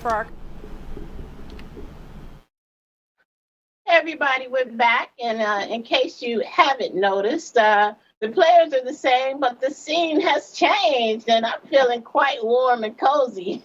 for our Everybody, we're back, and in case you haven't noticed, the players are the same, but the scene has changed, and I'm feeling quite warm and cozy.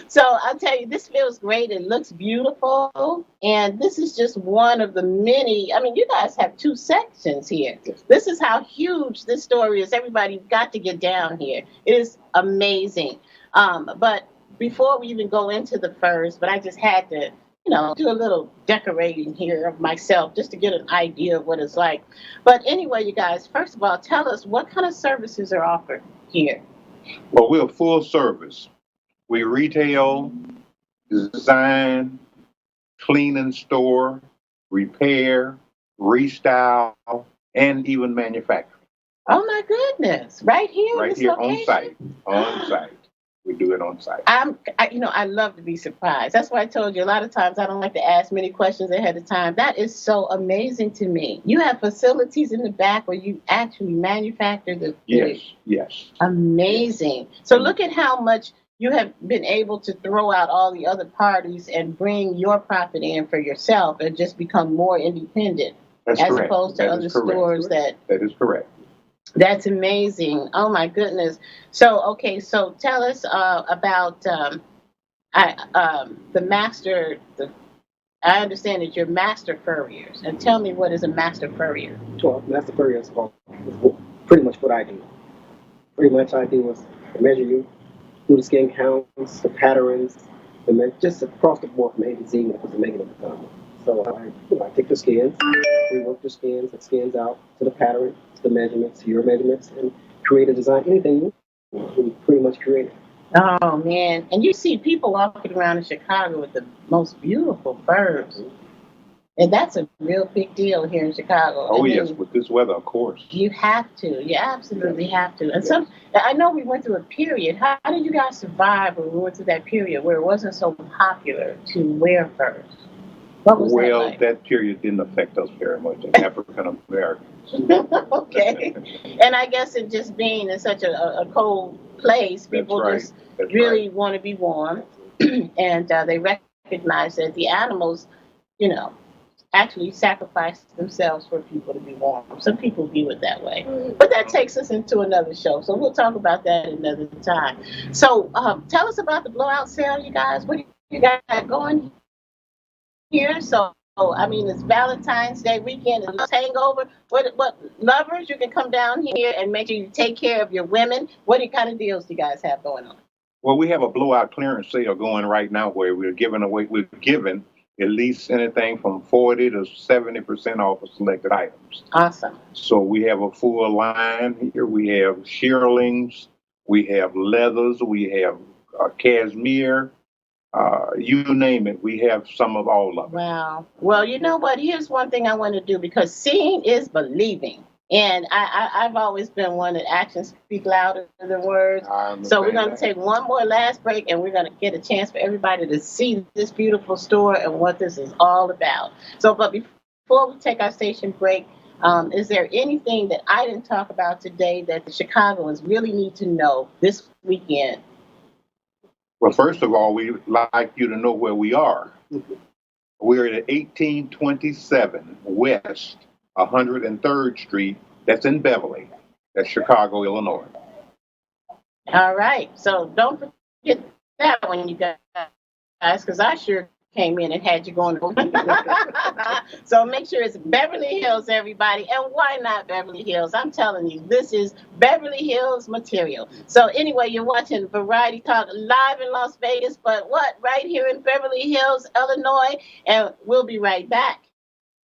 So I'll tell you, this feels great. It looks beautiful, and this is just one of the many. I mean, you guys have two sections here. This is how huge this story is. Everybody, you've got to get down here. It is amazing. But before we even go into the first, but I just had to do a little decorating here of myself just to get an idea of what it's like. But anyway, you guys, first of all, tell us what kind of services are offered here. Well, we're full service. We retail, design, clean and store, repair, restyle, and even manufacture. Oh my goodness, right here in Right this here on location? site. On site. We do it on site. I love to be surprised. That's why I told you a lot of times I don't like to ask many questions ahead of time. That is so amazing to me. You have facilities in the back where you actually manufacture the Yes, food. yes. Amazing. So look at how much you have been able to throw out all the other parties and bring your profit in for yourself and just become more independent That's as correct. opposed to That other is correct. stores that That is correct. that's amazing. Oh my goodness. So okay, so tell us about the master. I understand that you're master furriers, and tell me what is a master furrier. Well, master furrier is pretty much what I do. Pretty much I do is measure you, do the skin counts, the patterns, just across the board from A to Z when it comes to making a garment. So I take the skins, rework the skins out to the pattern, to the measurements, to your measurements, and create a design. Anything you want, we pretty much create it. Oh man, and you see people walking around in Chicago with the most beautiful furs, and that's a real big deal here in Chicago. Oh, I yes, mean, with this weather, of course. you have to. You absolutely have to. And Yes. I know we went through a period. How did you guys survive when we went through that period where it wasn't so popular to wear furs? What was that Well, like? that period didn't affect us very much as African Americans. Okay. And I guess it just being in such a cold place, That's people right. just That's really right. want to be warm. And they recognize that the animals, you know, actually sacrifice themselves for people to be warm. Some people view it that way. But that takes us into another show. So we'll talk about that another time. So tell us about the blowout sale, you guys. What do you got going here? So, I mean, it's Valentine's Day weekend. It's hangover. What lovers? You can come down here and make sure you take care of your women. What kind of deals do you guys have going on? Well, we have a blowout clearance sale going right now where we're giving at least anything from 40 to 70% off of selected items. Awesome. So we have a full line here. We have shearlings, we have leathers, we have cashmere, you name it. We have some of all of it. Wow. Well, you know what? Here's one thing I want to do because seeing is believing. And I've always been one that actions speak louder than words. I So we're understand going to that. take one more last break and we're going to get a chance for everybody to see this beautiful store and what this is all about. So, but before we take our station break, is there anything that I didn't talk about today that the Chicagoans really need to know this weekend? Well, first of all, we'd like you to know where we are. We're at 1827 West 103rd Street. That's in Beverly. That's Chicago, Illinois. All right. So don't forget that one, you guys, because I sure came in and had you going. So make sure it's Beverly Hills, everybody. And why not Beverly Hills? I'm telling you, this is Beverly Hills material. So anyway, you're watching Variety Talk live in Las Vegas, but what? Right here in Beverly Hills, Illinois. And we'll be right back.